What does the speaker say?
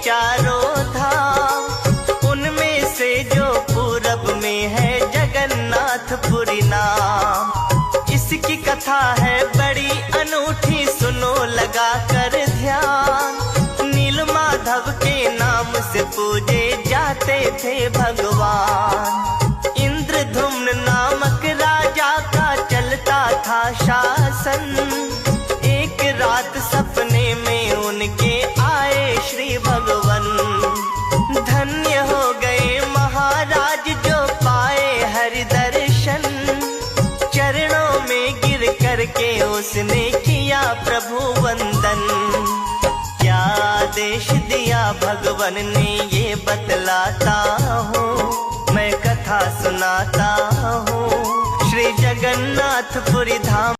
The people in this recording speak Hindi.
चारों धाम, उनमें से जो पूरब में है जगन्नाथपुरी नाम। इसकी कथा है बड़ी अनूठी, सुनो लगा कर ध्यान। नीलमाधव के नाम से पूजे जाते थे भगवान। इंद्रधुम्न नामक राजा का चलता था शासन। एक रात सपने में उनके आए श्री भगवन। धन्य हो गए महाराज जो पाए हरि दर्शन। चरणों में गिर करके उसने किया प्रभु वंदन। क्या आदेश दिया भगवन ने ये बतलाता हूँ, मैं कथा सुनाता हूँ। श्री जगन्नाथपुरी धाम